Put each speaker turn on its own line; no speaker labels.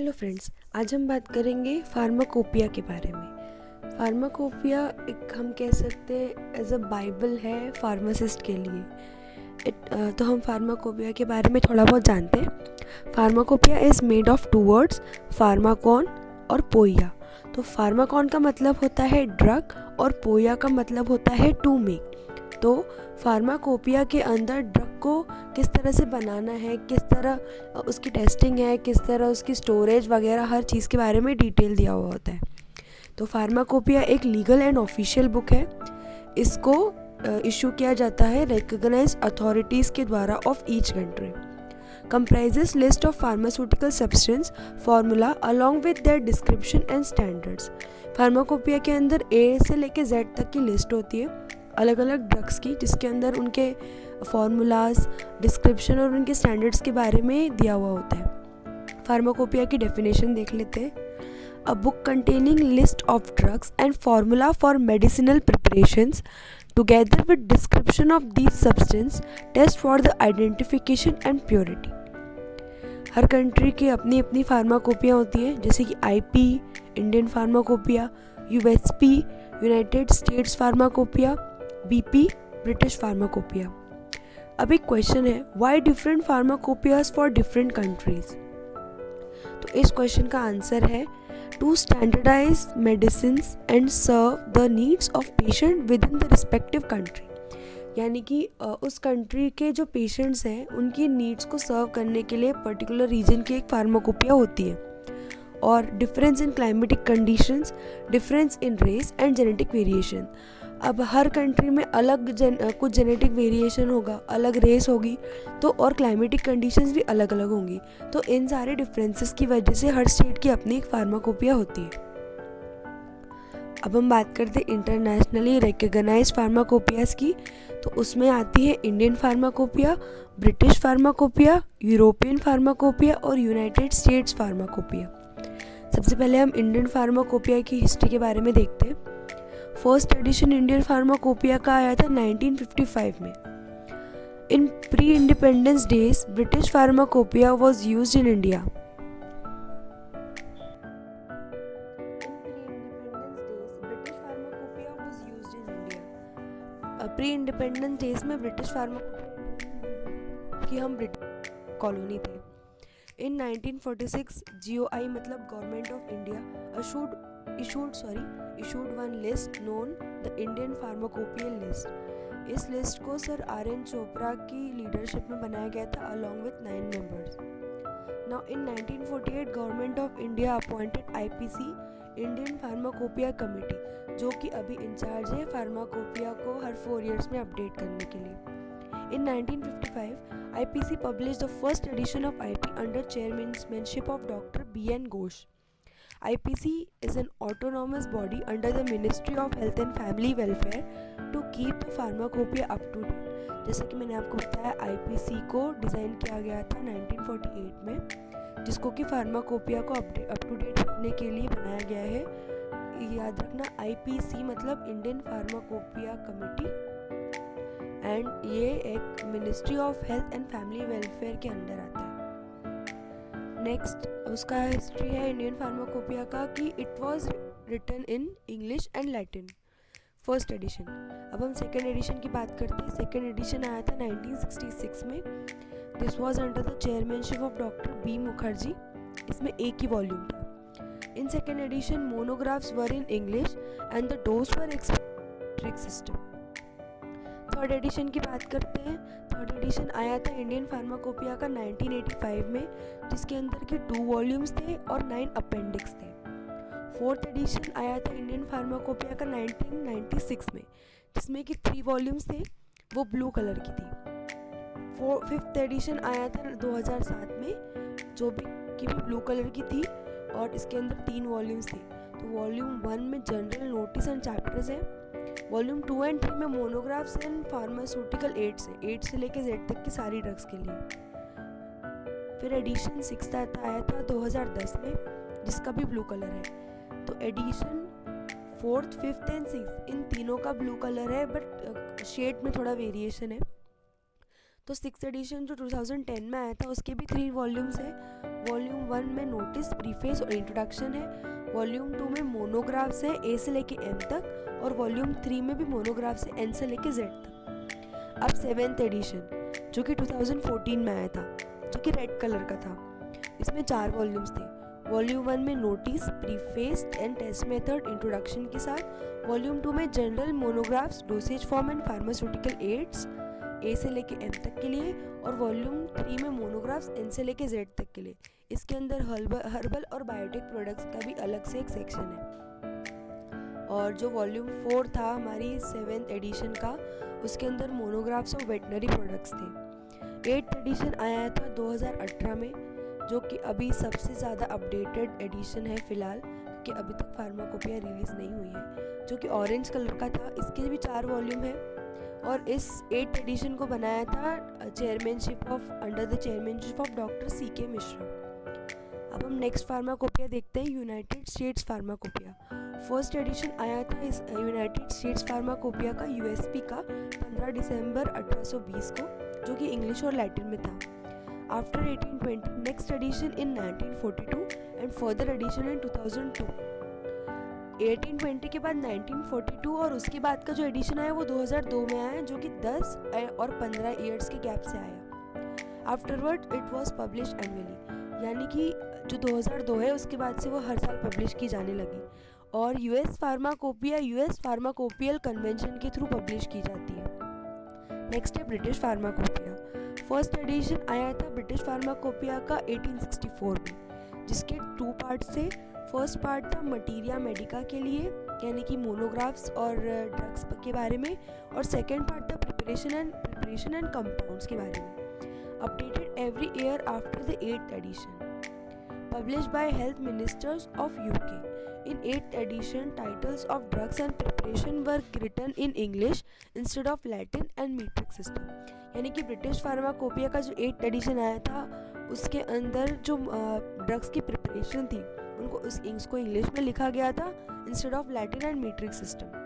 Hello friends, आज हम बात करेंगे फार्माकोपिया के बारे में। फार्माकोपिया एक हम कह सकते हैं एज अ बाइबल है फार्मासिस्ट के लिए। तो हम फार्माकोपिया के बारे में थोड़ा बहुत जानते हैं। Pharmacopoeia is made of two words, pharmakon और पोइया। तो फार्माकॉन का मतलब होता है ड्रग और पोइया का मतलब होता है टू मेक। तो फार्माकोपिया के अंदर ड्रग को किस तरह से बनाना है, किस तरह उसकी टेस्टिंग है, किस तरह उसकी स्टोरेज वगैरह हर चीज़ के बारे में डिटेल दिया हुआ होता है। तो फार्माकोपिया एक लीगल एंड ऑफिशियल बुक है। इसको इशू किया जाता है रिकॉग्नाइज्ड अथॉरिटीज़ के द्वारा of each country. comprises list of pharmaceutical substance formula along with their description and standards। Pharmacopoeia के अंदर ए से लेके जेड तक की लिस्ट होती है अलग अलग ड्रग्स की, जिसके अंदर उनके फार्मूलाज, डिस्क्रिप्शन और उनके स्टैंडर्ड्स के बारे में दिया हुआ होता है। फार्माकोपिया की डेफिनेशन देख लेते हैं। A book containing list of drugs and formula for medicinal preparations together with description of these substance test for the identification and purity। Her country की अपनी अपनी फार्माकोपिया होती है, जैसे कि IP Indian pharmacopoeia, USP United states pharmacopoeia, BP British pharmacopoeia. अब एक question है, why different pharmacopoeias for different countries. तो इस क्वेश्चन का आंसर है to standardize medicines and serve the needs of patient within the respective country। यानी कि उस कंट्री के जो पेशेंट्स हैं उनकी नीड्स को सर्व करने के लिए पर्टिकुलर रीजन की एक फार्माकोपिया होती है। और difference in climatic conditions, difference in race and genetic variation. अब हर कंट्री में कुछ जेनेटिक वेरिएशन होगा, अलग रेस होगी, तो और क्लाइमेटिक कंडीशंस भी अलग अलग होंगी। तो इन सारे डिफरेंसेस की वजह से हर स्टेट की अपनी एक फार्माकोपिया होती है। अब हम बात करते हैं इंटरनेशनली रिकॉग्नाइज्ड फार्माकोपियाज की। तो उसमें आती है Indian pharmacopoeia, British pharmacopoeia, European pharmacopoeia और यूनाइटेड स्टेट्स फार्माकोपिया। सबसे पहले हम इंडियन फार्माकोपिया की हिस्ट्री के बारे में देखते हैं। फर्स्ट एडिशन इंडियन फार्माकोपिया का आया था 1955 में। इन pre independence days British pharmacopoeia was used in India. Pre independence days में ब्रिटिश फार्माकोपिया की हम ब्रिटिश कॉलोनी थे। इन 1946 जीओआई मतलब government of India issued one list known the Indian Pharmacopoeia list। इस लिस्ट को सर आर.एन. चोपड़ा की leadership में बनाया गया था along with 9 members। Now in 1948 government of India appointed IPC Indian pharmacopoeia committee, जो कि अभी इंचार्ज है फार्माकोपिया को हर 4 years में अपडेट करने के लिए। In 1955 IPC published the first edition of IP under chairmanship of Dr. B.N. Ghosh। IPC is an autonomous body under the Ministry of Health and Family Welfare to keep the pharmacopoeia up to date। जैसे कि मैंने आपको बताया IPC को design किया गया था 1948 में, जिसको कि फार्माकोपिया को अप टू डेट रखने के लिए बनाया गया है। याद रखना IPC मतलब इंडियन फार्माकोपिया कमेटी, एंड ये एक ministry of health and family welfare के अंडर आता है। नेक्स्ट उसका हिस्ट्री है इंडियन फार्माकोपिया का कि it was written in English and Latin, first edition. अब हम सेकेंड एडिशन की बात करते हैं। सेकेंड एडिशन आया था 1966 में। This was under the chairmanship of doctor B Mukherjee. इसमें एक ही वॉल्यूम था। In second edition monographs were in English and the dose were एक्सपेक्ट्रिक सिस्टम। थर्ड एडिशन की बात करते हैं। थर्ड एडिशन आया था इंडियन फार्माकोपिया का 1985 में, जिसके अंदर के 2 वॉल्यूम्स थे और 9 अपेंडिक्स थे। फोर्थ एडिशन आया था इंडियन फार्माकोपिया का 1996 में, जिसमें कि 3 वॉल्यूम्स थे, वो ब्लू कलर की थी। फिफ्थ एडिशन आया था 2007 में, जो भी ब्लू कलर की थी और इसके अंदर 3 वॉल्यूम्स थे। तो वॉल्यूम 1 में जनरल नोटिस एंड चैप्टर्स है। वॉल्यूम 2 एंड 3 में मोनोग्राफ्स एंड फार्मास्यूटिकल एड्स से लेके जेड तक की सारी ड्रग्स के लिए। फिर एडिशन 6 आया था 2010 में, जिसका भी ब्लू कलर है। तो addition 4th, 5th and 6th इन तीनों का ब्लू कलर है, बट शेड में थोड़ा वेरिएशन है। तो 6th एडिशन जो 2010 में आया था उसके भी 3 वॉल्यूम्स हैं। वॉल्यूम 1 में नोटिस, प्रीफेस और इंट्रोडक्शन है। वॉल्यूम 2 में मोनोग्राफ्स है ए से लेके एम तक, और वॉल्यूम 3 में भी मोनोग्राफ्स है एन से लेके जेड तक। अब 7th एडिशन जो कि 2014 में आया था, जो कि रेड कलर का था, इसमें 4 वॉल्यूम्स थे। वॉल्यूम 1 में notice, preface and test method introduction के साथ। वॉल्यूम 2 में general monographs, dosage form and pharmaceutical aids A से लेके एम तक के लिए, और वॉल्यूम 3 में मोनोग्राफ्स एन से लेके जेड तक के लिए। इसके अंदर हर्बल और बायोटेक प्रोडक्ट्स का भी अलग से एक सेक्शन है। और जो वॉल्यूम 4 था हमारी 7th एडिशन का, उसके अंदर मोनोग्राफ्स और वेटनरी प्रोडक्ट्स थे। 8th एडिशन आया था 2018 में, जो कि अभी सबसे ज़्यादा अपडेटेड एडिशन है फ़िलहाल, क्योंकि अभी तक फार्माकोपिया रिलीज़ नहीं हुई है, जो कि ऑरेंज कलर का था। इसके भी 4 वॉल्यूम है, और इस 8th एडिशन को बनाया था under the chairmanship of doctor CK Mishra. अब हम नेक्स्ट फार्माकोपिया देखते हैं, United states pharmacopoeia. First edition आया था इस यूनाइटेड स्टेट्स फार्माकोपिया का USP का 15 दिसंबर 1820 को, जो कि इंग्लिश और लैटिन में था। After 1820 next edition in 1942 and further edition in 2002। 1820 के बाद 1942 और उसके बाद का जो एडिशन आया वो 2002 में आया, जो कि 10 और 15 ईयर्स के गैप से आया। Afterward it was publish annually, यानी कि जो 2002 है उसके बाद से वो हर साल पब्लिश की जाने लगी। और US pharmacopoeia US pharmacopoeial convention के थ्रू पब्लिश की जाती है। नेक्स्ट है ब्रिटिश फार्माकोपिया। फर्स्ट एडिशन आया था ब्रिटिश फार्माकोपिया का 1864 में, जिसके 2 पार्ट्स थे। फर्स्ट पार्ट था मटीरिया मेडिका के लिए, यानी कि मोनोग्राफ्स और ड्रग्स के बारे में, और सेकेंड पार्ट था प्रिपरेशन एंड कंपाउंड्स के बारे में। Updated every year after the 8th edition. Published by Health Ministers of UK. In 8th edition, titles of drugs and preparation were written in English instead of Latin and metric system. यानी कि British pharmacopoeia का जो 8th addition आया था उसके अंदर जो drugs की प्रिपरेशन थी उनको इंग्लिश में लिखा गया था instead of Latin and metric system.